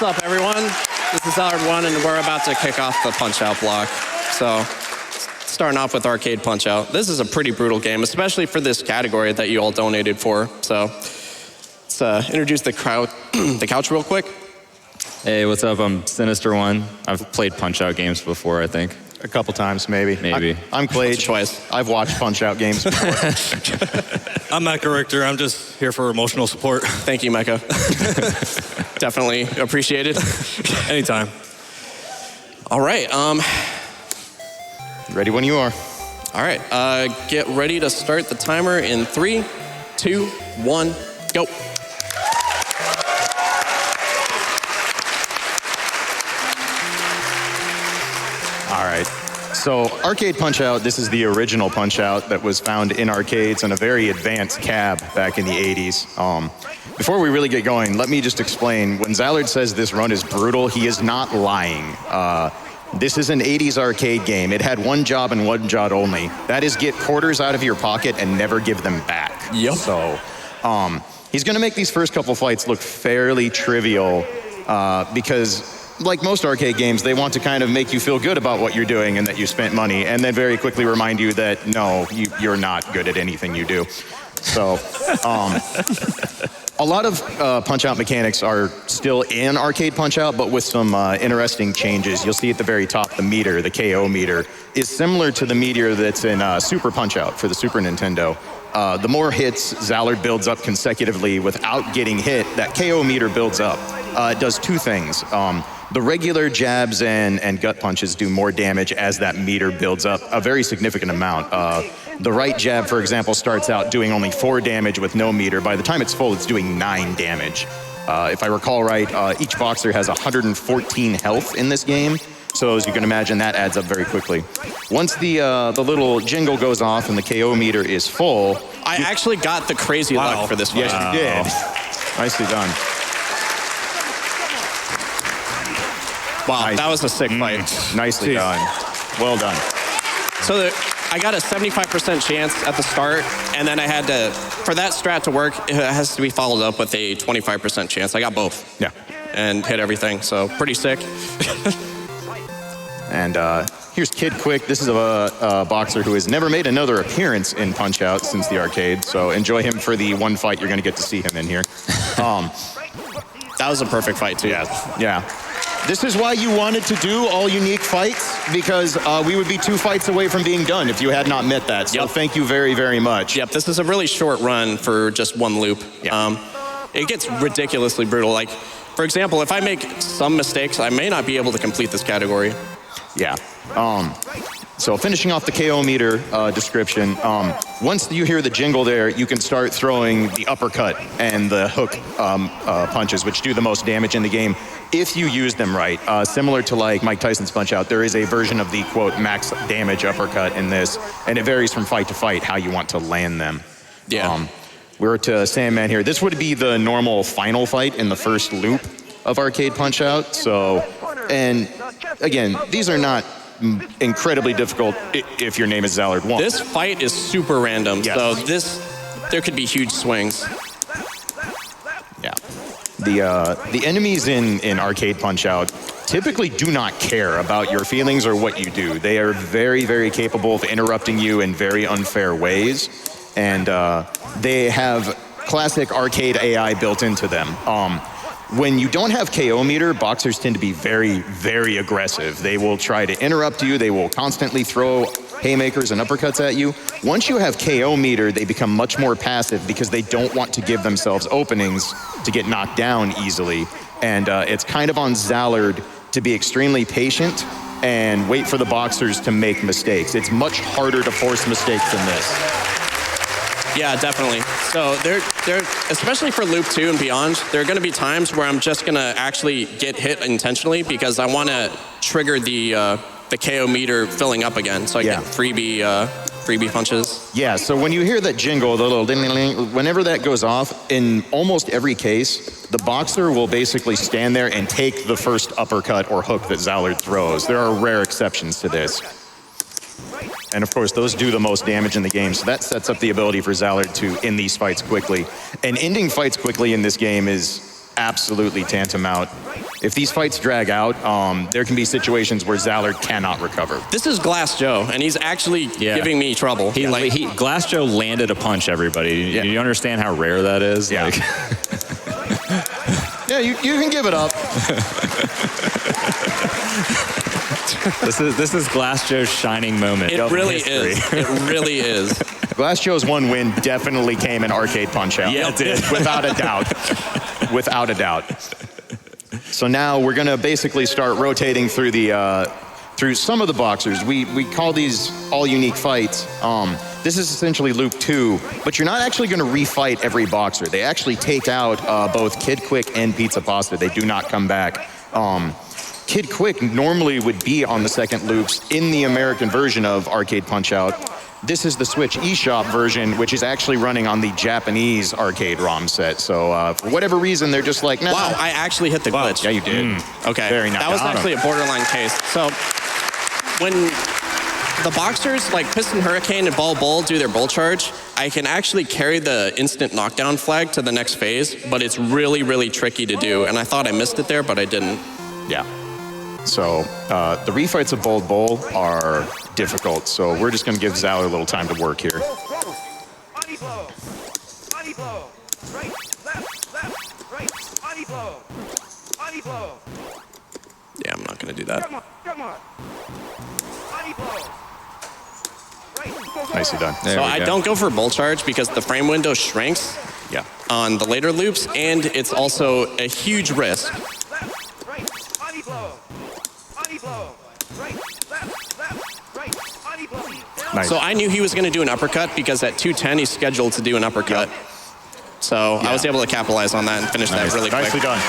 What's up, everyone? This is zallard1, and we're about to kick off the Punch-Out block. So, starting off with Arcade Punch-Out. This is a pretty brutal game, especially for this category that you all donated for. So, let's introduce the couch real quick. Hey, what's up? I'm Sinister1. I've played Punch-Out games before, I think. A couple times, maybe. I'm Klaige. Twice. I've watched Punch-Out games before. I'm Mecha Richter. I'm just here for emotional support. Thank you, Mecha. Definitely appreciated. Anytime. All right. Ready when you are. All right. Get ready to start the timer in 3, 2, 1, go. All right. So Arcade Punch-Out, this is the original Punch-Out that was found in arcades in a very advanced cab back in the 80s. Before we really get going, let me just explain. When Zallard says this run is brutal, he is not lying. This is an 80s arcade game. It had one job and one job only. That is get quarters out of your pocket and never give them back. Yep. So he's going to make these first couple fights look fairly trivial because, like most arcade games, they want to kind of make you feel good about what you're doing and that you spent money, and then very quickly remind you that, no, you're not good at anything you do. So a lot of Punch-Out mechanics are still in Arcade Punch-Out, but with some interesting changes. You'll see at the very top, the meter, the KO meter, is similar to the meter that's in Super Punch-Out for the Super Nintendo. The more hits Zallard builds up consecutively without getting hit, that KO meter builds up. It does two things. The regular jabs and gut punches do more damage as that meter builds up, a very significant amount. The right jab, for example, starts out doing only 4 damage with no meter. By the time it's full, it's doing 9 damage. If I recall right, each boxer has 114 health in this game. So as you can imagine, that adds up very quickly. Once the little jingle goes off and the KO meter is full... I actually got the crazy luck for this one. Yes, you did. Nicely done. Wow, Nice. that was a sick fight. Nicely done. Well done. So I got a 75% chance at the start, and then I had to, for that strat to work, it has to be followed up with a 25% chance. I got both. Yeah. And hit everything, so pretty sick. And here's Kid Quick. This is a boxer who has never made another appearance in Punch-Out since the arcade, so enjoy him for the one fight you're going to get to see him in here. That was a perfect fight, too. Yeah. This is why you wanted to do all unique fights, because we would be 2 fights away from being done if you had not met that. So Thank you very, very much. Yep, this is a really short run for just one loop. Yeah. It gets ridiculously brutal. Like, for example, if I make some mistakes, I may not be able to complete this category. Yeah. So finishing off the KO meter description, once you hear the jingle there, you can start throwing the uppercut and the hook punches, which do the most damage in the game, if you use them right. Similar to like Mike Tyson's Punch-Out, there is a version of the, quote, max damage uppercut in this, and it varies from fight to fight how you want to land them. Yeah. We're to Sandman here. This would be the normal final fight in the first loop of Arcade Punch-Out. So, and again, these are not incredibly difficult if your name is Zallard1. This fight is super random, so there could be huge swings. Yeah. The enemies in Arcade Punch-Out typically do not care about your feelings or what you do. They are very, very capable of interrupting you in very unfair ways, and they have classic arcade AI built into them. When you don't have KO meter, boxers tend to be very, very aggressive. They will try to interrupt you. They will constantly throw haymakers and uppercuts at you. Once you have KO meter, they become much more passive because they don't want to give themselves openings to get knocked down easily. And it's kind of on Zallard to be extremely patient and wait for the boxers to make mistakes. It's much harder to force mistakes than this. Yeah, definitely. So they're especially for loop 2 and beyond, there are going to be times where I'm just going to actually get hit intentionally because I want to trigger the KO meter filling up again, so I get freebie punches. Yeah. So when you hear that jingle, the little ding ding ding, whenever that goes off, in almost every case, the boxer will basically stand there and take the first uppercut or hook that Zallard throws. There are rare exceptions to this. And of course, those do the most damage in the game, so that sets up the ability for Zallard to end these fights quickly. And ending fights quickly in this game is absolutely tantamount. If these fights drag out, there can be situations where Zallard cannot recover. This is Glass Joe, and he's actually giving me trouble. Glass Joe landed a punch, everybody. Do you understand how rare that is? Yeah. Yeah, you can give it up. This is Glass Joe's shining moment. It really is. It really is. Glass Joe's one win definitely came in Arcade Punch-Out. Yeah, it did. Without a doubt. Without a doubt. So now we're going to basically start rotating through through some of the boxers. We call these all unique fights. This is essentially Loop 2, but you're not actually going to refight every boxer. They actually take out both Kid Quick and Pizza Pasta. They do not come back. Kid Quick normally would be on the second loops in the American version of Arcade Punch-Out. This is the Switch eShop version, which is actually running on the Japanese arcade ROM set. So for whatever reason, they're just like, nah. Wow, I actually hit the glitch. Yeah, you did. Okay, Very nice. that was actually a borderline case. So when the boxers like Piston Hurricane and Ball Bull do their bull charge, I can actually carry the instant knockdown flag to the next phase, but it's really, really tricky to do. And I thought I missed it there, but I didn't. Yeah. So the refights of Bold Bull are difficult, so we're just going to give Zallard a little time to work here. Yeah, I'm not going to do that. Nicely done. So I don't go for bull charge because the frame window shrinks on the later loops, and it's also a huge risk. Nice. So I knew he was going to do an uppercut because at 210 he's scheduled to do an uppercut. So I was able to capitalize on that and finish that really quick. Nicely done.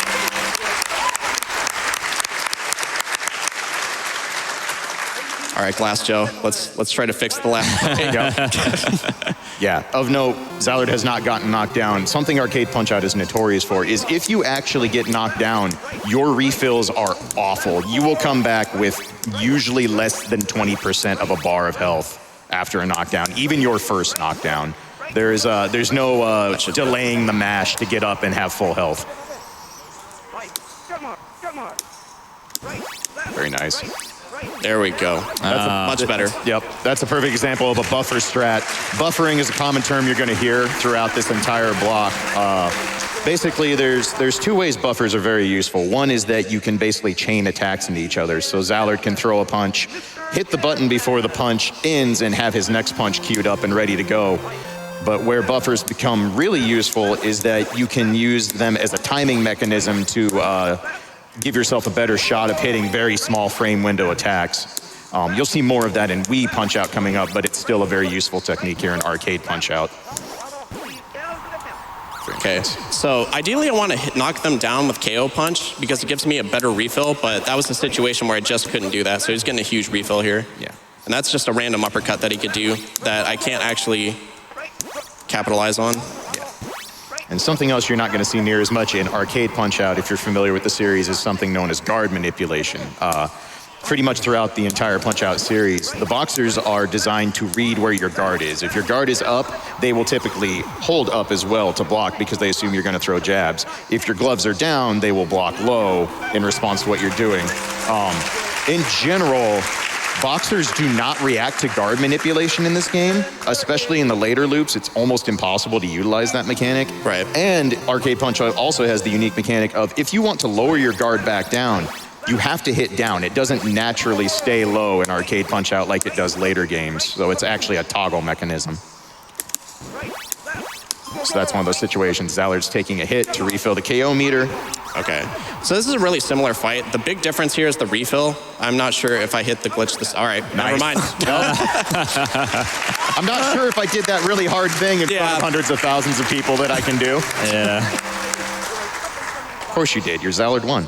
All right, Glass Joe, let's try to fix the last fight. Yeah, of note, Zallard has not gotten knocked down. Something Arcade Punch-Out is notorious for is if you actually get knocked down, your refills are awful. You will come back with usually less than 20% of a bar of health after a knockdown, even your first knockdown. There's no delaying the mash to get up and have full health. Very nice. There we go. Much better. Yep, that's a perfect example of a buffer strat. Buffering is a common term you're going to hear throughout this entire block. Basically, there's two ways buffers are very useful. One is that you can basically chain attacks into each other. So Zallard can throw a punch, hit the button before the punch ends, and have his next punch queued up and ready to go. But where buffers become really useful is that you can use them as a timing mechanism to give yourself a better shot of hitting very small frame window attacks. You'll see more of that in Wii Punch-Out coming up, but it's still a very useful technique here in Arcade Punch-Out. Okay, so ideally I want to knock them down with KO Punch because it gives me a better refill, but that was a situation where I just couldn't do that, so he's getting a huge refill here. Yeah. And that's just a random uppercut that he could do that I can't actually capitalize on. And something else you're not going to see near as much in Arcade Punch-Out, if you're familiar with the series, is something known as guard manipulation. Pretty much throughout the entire Punch-Out series, the boxers are designed to read where your guard is. If your guard is up, they will typically hold up as well to block because they assume you're going to throw jabs. If your gloves are down, they will block low in response to what you're doing. In general, boxers do not react to guard manipulation in this game, especially in the later loops. It's almost impossible to utilize that mechanic. Right. And Arcade Punch-Out also has the unique mechanic of if you want to lower your guard back down, you have to hit down. It doesn't naturally stay low in Arcade Punch-Out like it does later games. So it's actually a toggle mechanism. So that's one of those situations. Zallard's taking a hit to refill the KO meter. Okay, so this is a really similar fight. The big difference here is the refill. I'm not sure if I hit the glitch this. All right, nice. Never mind. I'm not sure if I did that really hard thing in front of hundreds of thousands of people that I can do. Yeah. Of course you did. You're Zallard1.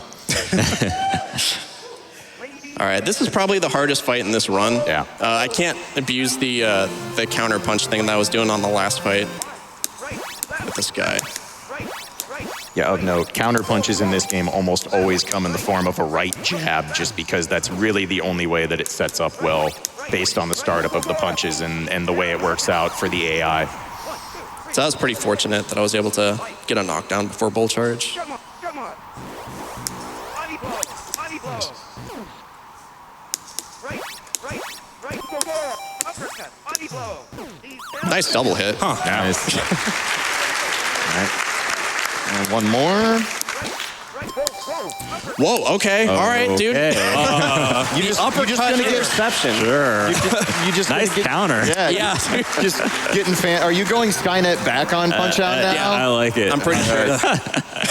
All right, this is probably the hardest fight in this run. Yeah. I can't abuse the counter punch thing that I was doing on the last fight with this guy. Yeah, of note, counter punches in this game almost always come in the form of a right jab, just because that's really the only way that it sets up well based on the startup of the punches and the way it works out for the AI. So I was pretty fortunate that I was able to get a knockdown before bull charge. Nice double hit. Huh. Nice. All right. And one more. Whoa, okay. All right, dude. You just gonna get interception. Sure. you just Nice gonna get, counter. Yeah. Yeah. Just getting Are you going Skynet back on Punch Out now? yeah, I like it. I'm pretty sure.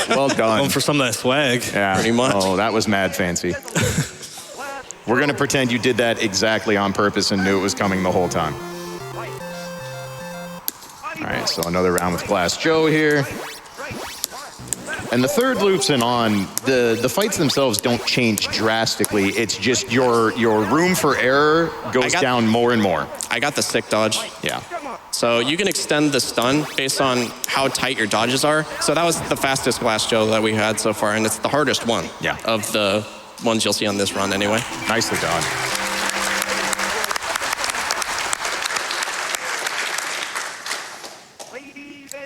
Well done. Going for some of that swag. Yeah. Pretty much. Oh, that was mad fancy. We're gonna pretend you did that exactly on purpose and knew it was coming the whole time. All right, so another round with Glass Joe here. And the third loops and on, the fights themselves don't change drastically. It's just your room for error goes down more and more. I got the sick dodge. Yeah. So you can extend the stun based on how tight your dodges are. So that was the fastest Glass Joe that we had so far, and it's the hardest one of the ones you'll see on this run anyway. Nicely done.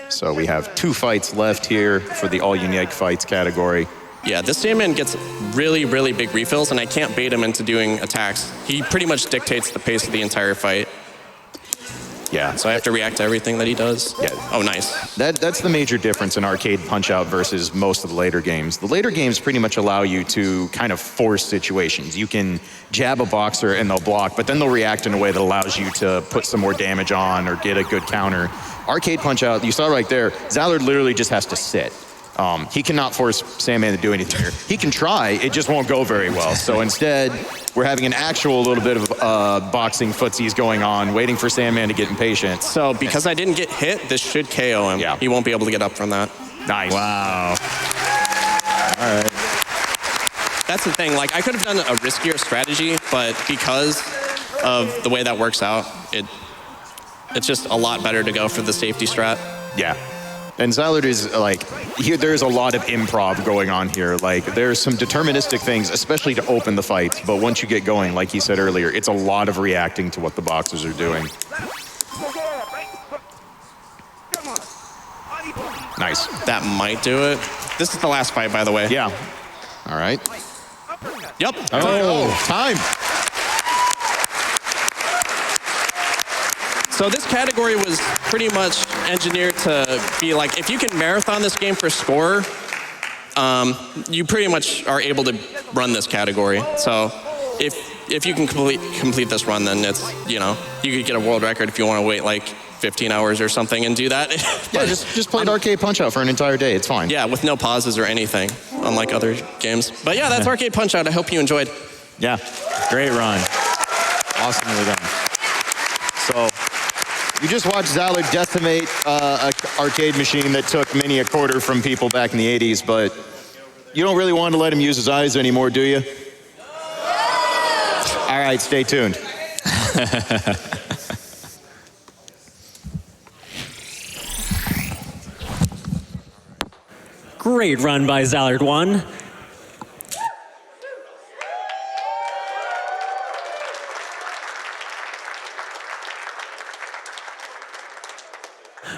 So we have 2 fights left here for the all unique fights category. Yeah, this Sandman gets really, really big refills, and I can't bait him into doing attacks. He pretty much dictates the pace of the entire fight. Yeah. So I have to react to everything that he does. Yeah. Oh, nice. That's the major difference in arcade Punch-Out versus most of the later games. The later games pretty much allow you to kind of force situations. You can jab a boxer and they'll block, but then they'll react in a way that allows you to put some more damage on or get a good counter. Arcade Punch-Out, you saw right there, Zallard literally just has to sit. He cannot force Sandman to do anything here. He can try, it just won't go very well. So instead, we're having an actual little bit of boxing footsies going on, waiting for Sandman to get impatient. So because I didn't get hit, this should KO him. Yeah. He won't be able to get up from that. Nice. Wow. All right. That's the thing. Like, I could have done a riskier strategy, but because of the way that works out, it's just a lot better to go for the safety strat. Yeah. And Zallard is like, here, there's a lot of improv going on here. Like, there's some deterministic things, especially to open the fight. But once you get going, like he said earlier, it's a lot of reacting to what the boxers are doing. Nice. That might do it. This is the last fight, by the way. Yeah. All right. Yep. Oh, time. So this category was pretty much engineered to be like, if you can marathon this game for score, you pretty much are able to run this category. So if you can complete this run, then it's, you could get a world record if you want to wait like 15 hours or something and do that. Yeah, just play Arcade Punch-Out for an entire day. It's fine. Yeah, with no pauses or anything, unlike other games. But yeah, that's Arcade Punch-Out. I hope you enjoyed. Yeah, great run. Awesomely done. So you just watched Zallard decimate an arcade machine that took many a quarter from people back in the 80s, but you don't really want to let him use his eyes anymore, do you? All right, stay tuned. Great run by zallard1.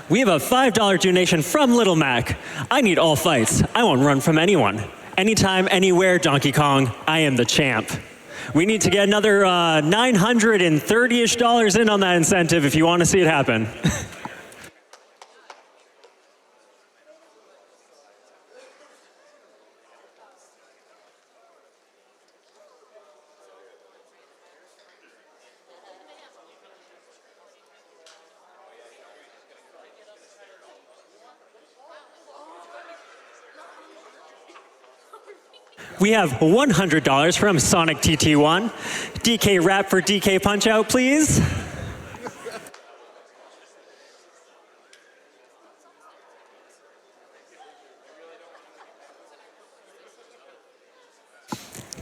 We have a $5 donation from Little Mac. I need all fights. I won't run from anyone. Anytime, anywhere, Donkey Kong, I am the champ. We need to get another $930-ish in on that incentive if you want to see it happen. We have $100 from Sonic TT1. DK rap for DK Punch-Out, please.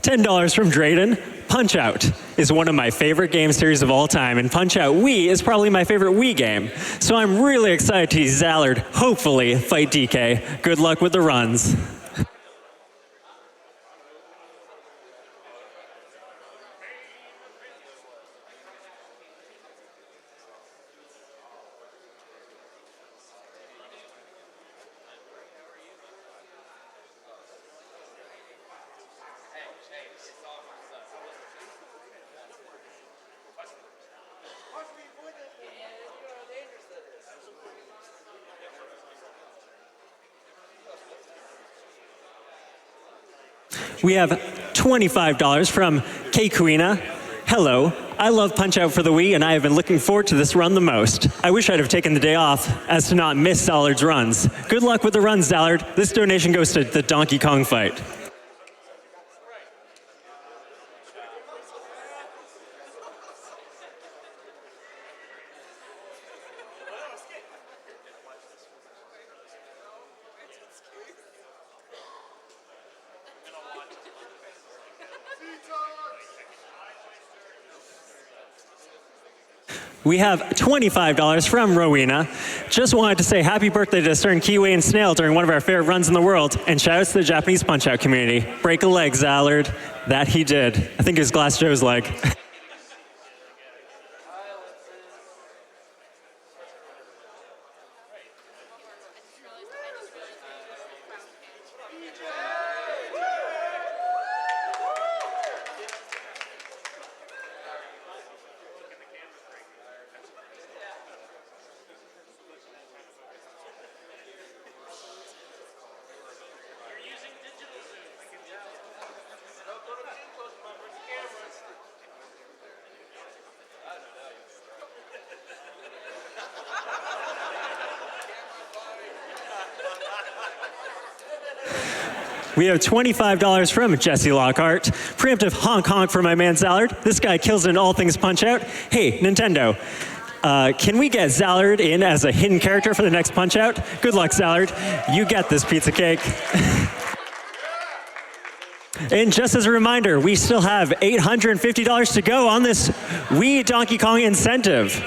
$10 from Drayden. Punch-Out is one of my favorite game series of all time, and Punch-Out Wii is probably my favorite Wii game. So I'm really excited to see Zallard hopefully fight DK. Good luck with the runs. We have $25 from Keikuina. Hello, I love Punch-Out for the Wii, and I have been looking forward to this run the most. I wish I'd have taken the day off as to not miss Zallard's runs. Good luck with the runs, Zallard. This donation goes to the Donkey Kong fight. We have $25 from Rowena. Just wanted to say happy birthday to Stern Kiwi and Snail during one of our favorite runs in the world, and shout outs to the Japanese Punch-Out community. Break a leg, Zallard. That he did. I think it was Glass Joe's leg. We have $25 from Jesse Lockhart. Preemptive honk honk for my man Zallard. This guy kills in all things Punch-Out. Hey, Nintendo, can we get Zallard in as a hidden character for the next Punch-Out? Good luck, Zallard. You get this pizza cake. And just as a reminder, we still have $850 to go on this Wii Donkey Kong incentive.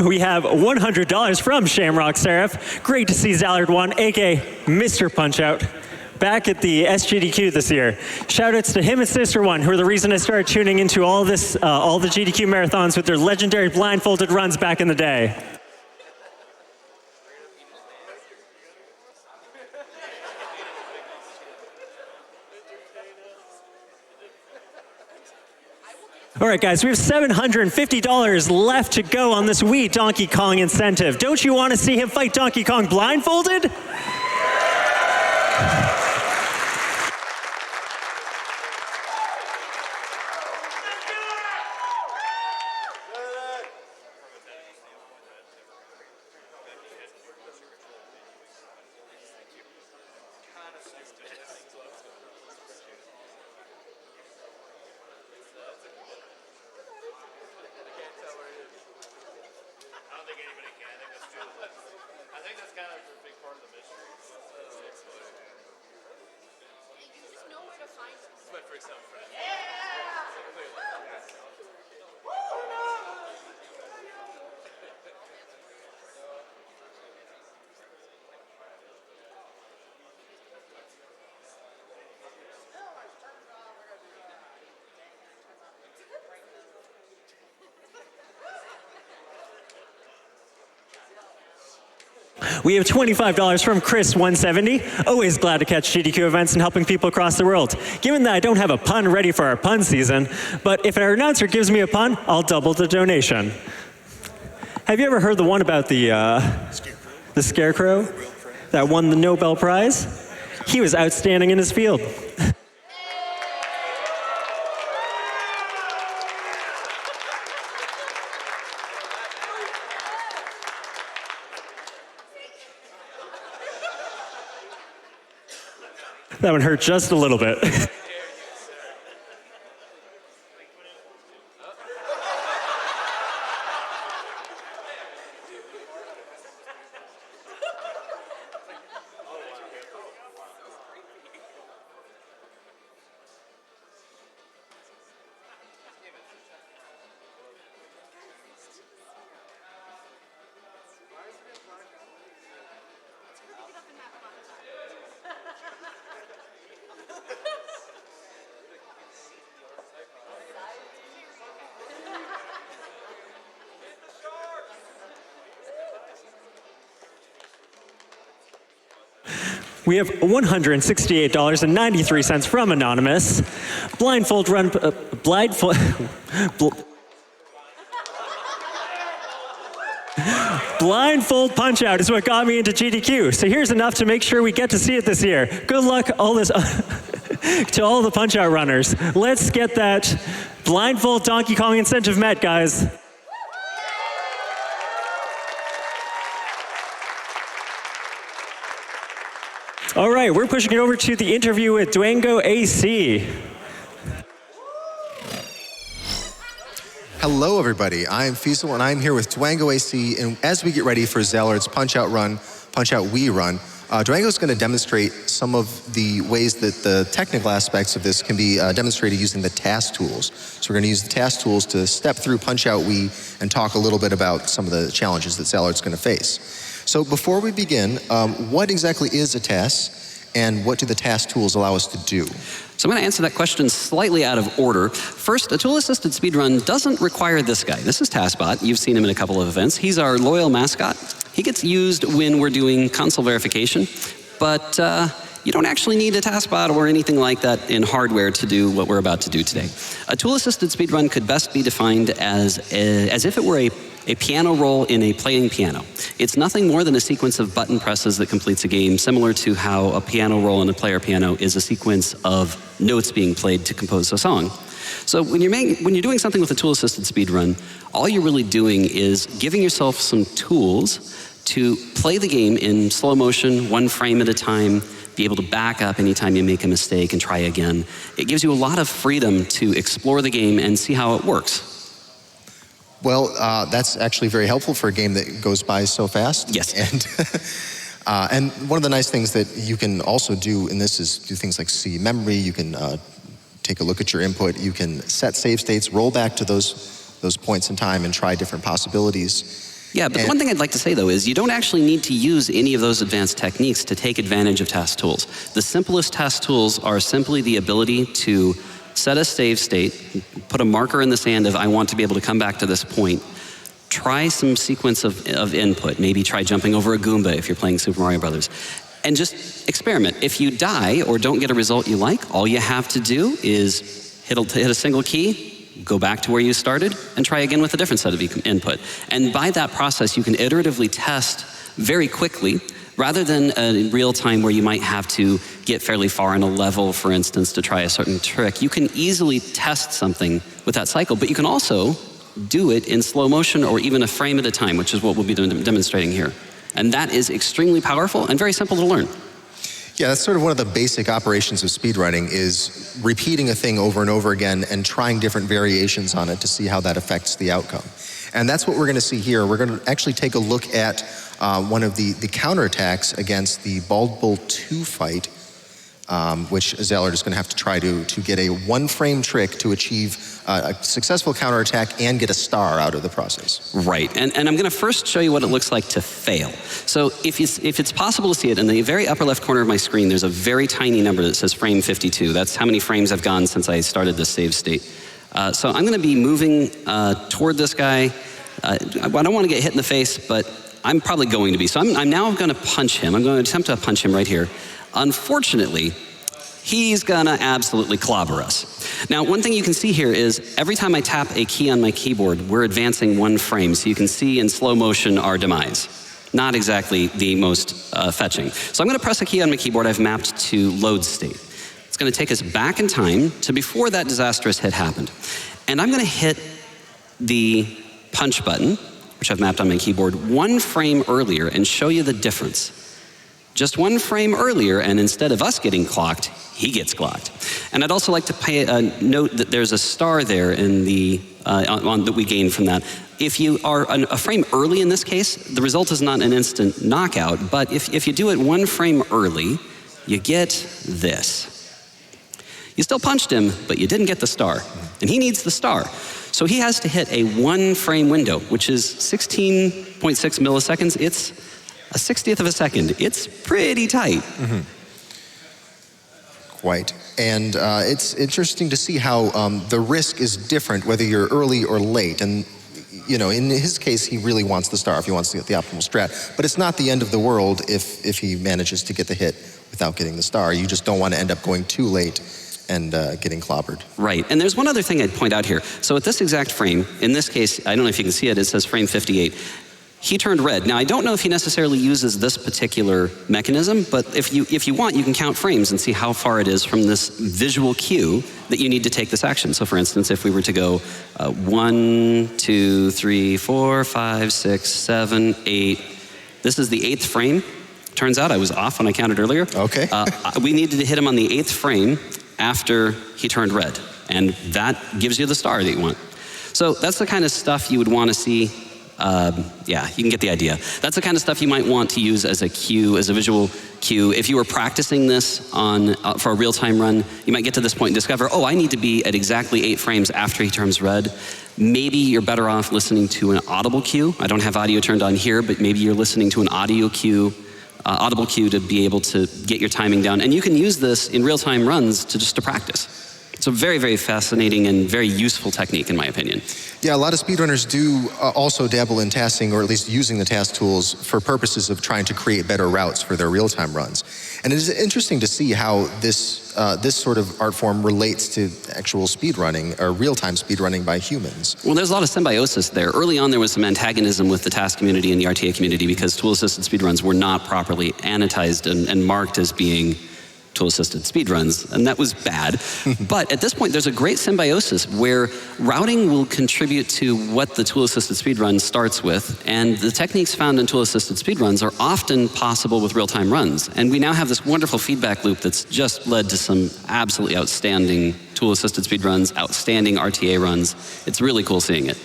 We have $100 from Shamrock Seraph. Great to see Zallard1, aka Mr. Punch-Out, back at the SGDQ this year. Shoutouts to him and Sister1, who are the reason I started tuning into all the GDQ marathons with their legendary blindfolded runs back in the day. All right, guys, we have $750 left to go on this Wii Donkey Kong incentive. Don't you want to see him fight Donkey Kong blindfolded? We have $25 from Chris170. Always glad to catch GDQ events and helping people across the world. Given that I don't have a pun ready for our pun season, but if our announcer gives me a pun, I'll double the donation. Have you ever heard the one about the scarecrow that won the Nobel Prize? He was outstanding in his field. That one hurt just a little bit. We have $168.93 from Anonymous. Blindfold run, blindfold, Blindfold Punch-Out is what got me into GDQ. So here's enough to make sure we get to see it this year. Good luck to all the Punch-Out runners. Let's get that Blindfold Donkey Kong incentive met, guys. All right, we're pushing it over to the interview with DwangoAC. Hello, everybody. I'm Feasel, and I'm here with DwangoAC. And as we get ready for Zallard's Punch-Out Wii run, Dwango's going to demonstrate some of the ways that the technical aspects of this can be demonstrated using the task tools. So we're going to use the task tools to step through Punch-Out Wii and talk a little bit about some of the challenges that Zallard's going to face. So before we begin, what exactly is a task, and what do the task tools allow us to do? So I'm going to answer that question slightly out of order. First, a tool-assisted speedrun doesn't require this guy. This is TaskBot. You've seen him in a couple of events. He's our loyal mascot. He gets used when we're doing console verification, but you don't actually need a TaskBot or anything like that in hardware to do what we're about to do today. A tool-assisted speedrun could best be defined as if it were a piano roll in a playing piano. It's nothing more than a sequence of button presses that completes a game, similar to how a piano roll in a player piano is a sequence of notes being played to compose a song. So when you're doing something with a tool-assisted speedrun, all you're really doing is giving yourself some tools to play the game in slow motion, 1 frame at a time, be able to back up anytime you make a mistake and try again. It gives you a lot of freedom to explore the game and see how it works. Well, that's actually very helpful for a game that goes by so fast. Yes. And one of the nice things that you can also do in this is do things like see memory. You can take a look at your input. You can set save states, roll back to those points in time and try different possibilities. Yeah, but the one thing I'd like to say, though, is you don't actually need to use any of those advanced techniques to take advantage of task tools. The simplest task tools are simply the ability to set a save state, put a marker in the sand of I want to be able to come back to this point. Try some sequence of input. Maybe try jumping over a Goomba if you're playing Super Mario Brothers. And just experiment. If you die or don't get a result you like, all you have to do is hit a single key, go back to where you started, and try again with a different set of input. And by that process, you can iteratively test very quickly, rather than in real time where you might have to get fairly far in a level, for instance, to try a certain trick. You can easily test something with that cycle, but you can also do it in slow motion or even a frame at a time, which is what we'll be demonstrating here. And that is extremely powerful and very simple to learn. Yeah, that's sort of one of the basic operations of speedrunning is repeating a thing over and over again and trying different variations on it to see how that affects the outcome. And that's what we're going to see here. We're going to actually take a look at one of the counterattacks against the Bald Bull 2 fight, which Zallard is going to have to try to get a 1-frame trick to achieve a successful counterattack and get a star out of the process. Right, and I'm going to first show you what it looks like to fail. So if it's possible to see it, in the very upper left corner of my screen, there's a very tiny number that says frame 52. That's how many frames I've gone since I started this save state. So I'm going to be moving toward this guy. I don't want to get hit in the face, but I'm probably going to be. So I'm now going to punch him. I'm going to attempt to punch him right here. Unfortunately, he's going to absolutely clobber us. Now, one thing you can see here is every time I tap a key on my keyboard, we're advancing 1 frame. So you can see in slow motion our demise. Not exactly the most fetching. So I'm going to press a key on my keyboard I've mapped to load state. It's going to take us back in time to before that disastrous hit happened. And I'm going to hit the punch button, which I've mapped on my keyboard, 1 frame earlier and show you the difference. Just 1 frame earlier, and instead of us getting clocked, he gets clocked. And I'd also like to note that there's a star there in the that we gain from that. If you are a frame early in this case, the result is not an instant knockout, but if you do it 1 frame early, you get this. You still punched him, but you didn't get the star. And he needs the star. So he has to hit a 1 frame window, which is 16.6 milliseconds. It's a 60th of a second. It's pretty tight. Mm-hmm. Quite. And it's interesting to see how the risk is different whether you're early or late. And, you know, in his case, he really wants the star if he wants to get the optimal strat. But it's not the end of the world if he manages to get the hit without getting the star. You just don't want to end up going too late and getting clobbered. Right. And there's one other thing I'd point out here. So at this exact frame, in this case, I don't know if you can see it, it says frame 58. He turned red. Now, I don't know if he necessarily uses this particular mechanism, but if you want, you can count frames and see how far it is from this visual cue that you need to take this action. So for instance, if we were to go 1, 2, 3, 4, 5, 6, 7, 8. This is the 8th frame. Turns out I was off when I counted earlier. Okay. We needed to hit him on the 8th frame after he turned red. And that gives you the star that you want. So that's the kind of stuff you would want to see. Yeah, you can get the idea. That's the kind of stuff you might want to use as a cue, as a visual cue. If you were practicing this on for a real-time run, you might get to this point and discover, oh, I need to be at exactly 8 frames after he turns red. Maybe you're better off listening to an audible cue. I don't have audio turned on here, but maybe you're listening to an audio cue, audible cue to be able to get your timing down. And you can use this in real-time runs to practice. It's a very, very fascinating and very useful technique, in my opinion. Yeah, a lot of speedrunners do also dabble in tasking, or at least using the task tools for purposes of trying to create better routes for their real-time runs. And it is interesting to see how this sort of art form relates to actual speedrunning, or real-time speedrunning by humans. Well, there's a lot of symbiosis there. Early on, there was some antagonism with the task community and the RTA community because tool-assisted speedruns were not properly annotated and marked as being tool-assisted speedruns, and that was bad. But at this point, there's a great symbiosis where routing will contribute to what the tool-assisted speedrun starts with, and the techniques found in tool-assisted speedruns are often possible with real-time runs. And we now have this wonderful feedback loop that's just led to some absolutely outstanding tool-assisted speedruns, outstanding RTA runs. It's really cool seeing it.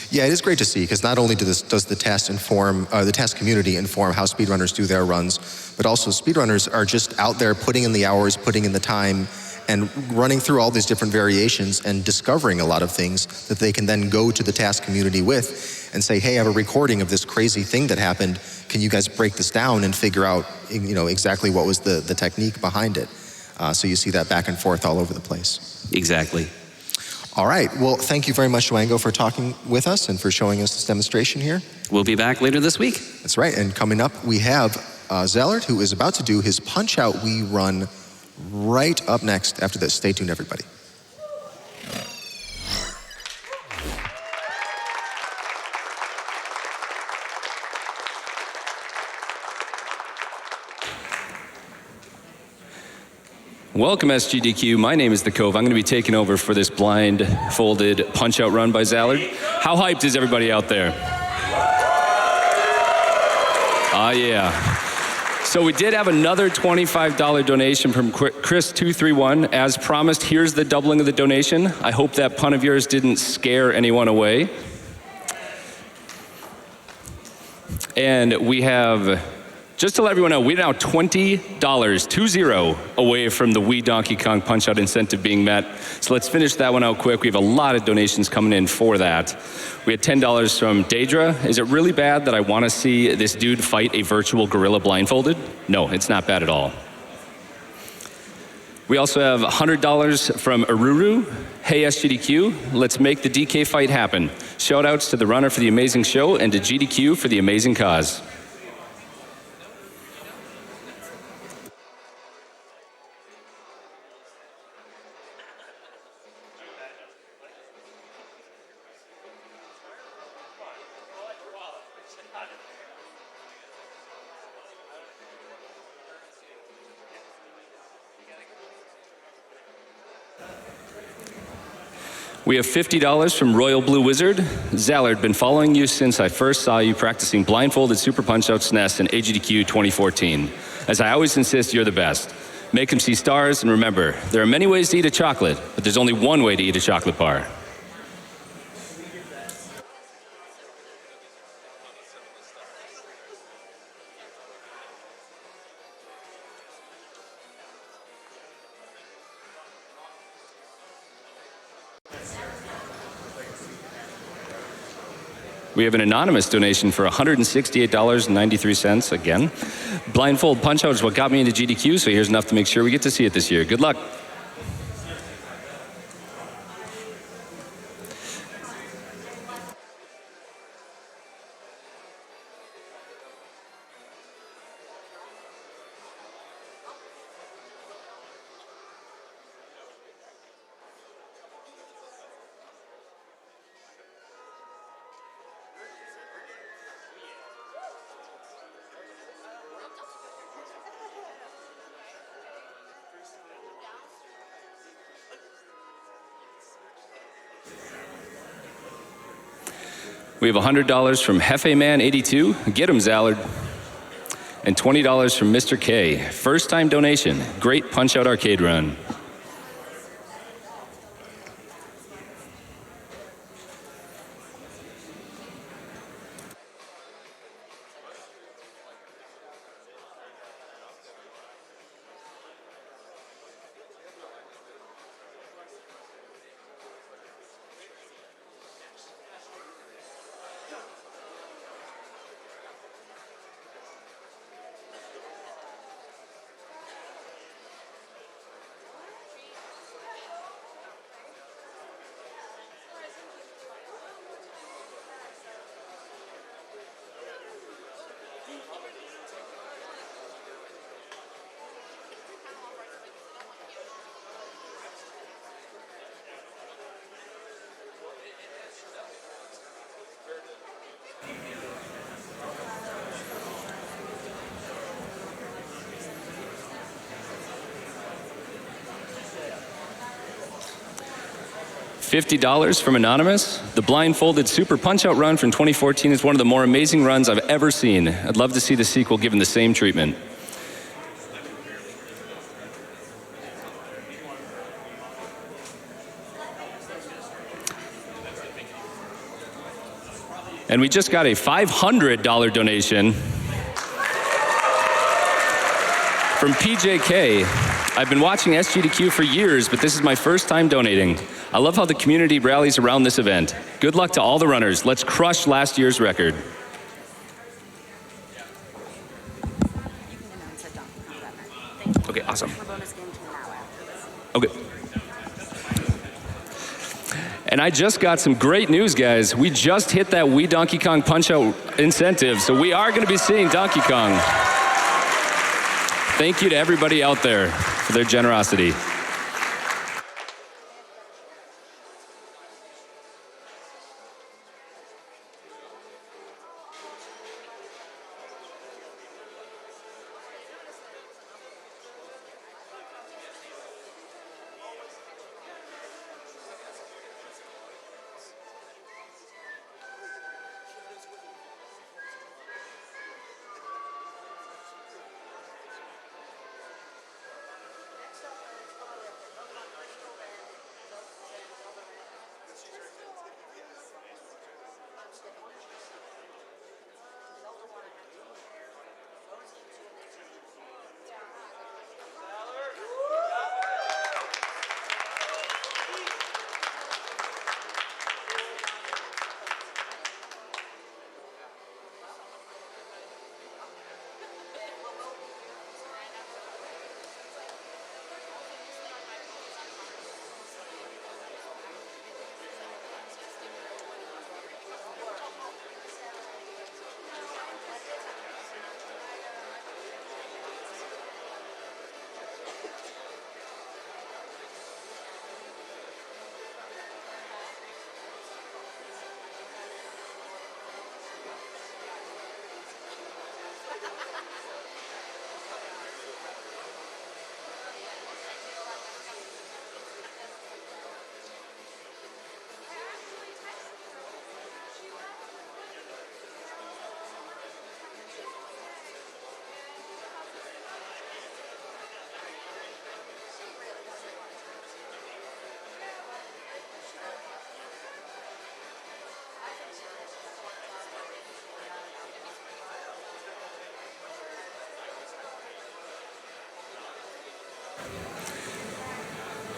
Yeah, it is great to see, because not only does the task community inform how speedrunners do their runs, but also speedrunners are just out there putting in the hours, putting in the time, and running through all these different variations and discovering a lot of things that they can then go to the task community with and say, hey, I have a recording of this crazy thing that happened. Can you guys break this down and figure out, exactly what was the technique behind it? So you see that back and forth all over the place. Exactly. All right. Well, thank you very much, Dwango, for talking with us and for showing us this demonstration here. We'll be back later this week. That's right. And coming up, we have Zallard, who is about to do his Punch-Out Wii run right up next. After this, stay tuned, everybody. Welcome, SGDQ. My name is The Cove. I'm going to be taking over for this blindfolded punch-out run by Zallard. How hyped is everybody out there? Yeah. So we did have another $25 donation from Chris231. As promised, here's the doubling of the donation. I hope that pun of yours didn't scare anyone away. And we have... Just to let everyone know, we're now $20 away from the Wii Donkey Kong Punch-Out incentive being met. So let's finish that one out quick. We have a lot of donations coming in for that. We had $10 from Daedra. Is it really bad that I want to see this dude fight a virtual gorilla blindfolded? No, it's not bad at all. We also have $100 from Aruru. Hey SGDQ, let's make the DK fight happen. Shout outs to the runner for the amazing show and to GDQ for the amazing cause. We have $50 from Royal Blue Wizard. Zallard, been following you since I first saw you practicing blindfolded Super Punch-Out SNES in SGDQ 2014. As I always insist, you're the best. Make them see stars, and remember, there are many ways to eat a chocolate, but there's only one way to eat a chocolate bar. We have an anonymous donation for $168.93 again. Blindfold Punch-Out is what got me into GDQ, so here's enough to make sure we get to see it this year. Good luck. We have $100 from Hefeman82. Get him, Zallard. And $20 from Mr. K. First time donation. Great Punch-Out arcade run. $50 from Anonymous. The blindfolded Super Punch-Out run from 2014 is one of the more amazing runs I've ever seen. I'd love to see the sequel given the same treatment. And we just got a $500 donation from PJK. I've been watching SGDQ for years, but this is my first time donating. I love how the community rallies around this event. Good luck to all the runners. Let's crush last year's record. Okay, awesome. Okay. And I just got some great news, guys. We just hit that Wii Donkey Kong Punch-Out incentive, so we are going to be seeing Donkey Kong. Thank you to everybody out there for their generosity.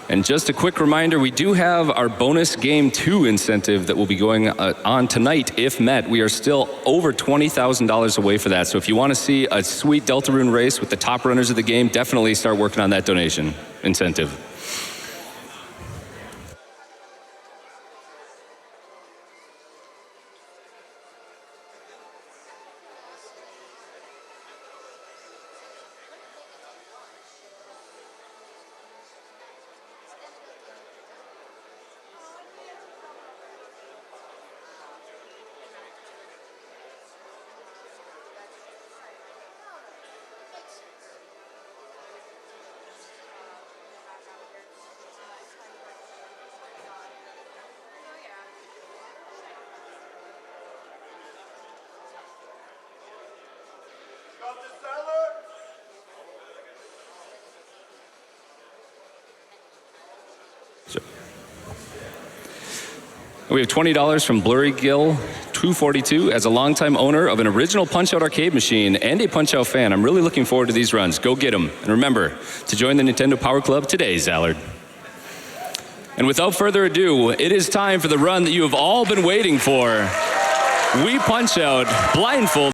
And just a quick reminder, we do have our bonus game 2 incentive that will be going on tonight if met. We are still over $20,000 away for that. So if you want to see a sweet Deltarune race with the top runners of the game, definitely start working on that donation incentive. We have $20 from Blurry Gill 242. As a longtime owner of an original Punch-Out arcade machine and a Punch-Out fan, I'm really looking forward to these runs. Go get them. And remember to join the Nintendo Power Club today, Zallard. And without further ado, it is time for the run that you have all been waiting for. We Punch-Out blindfold.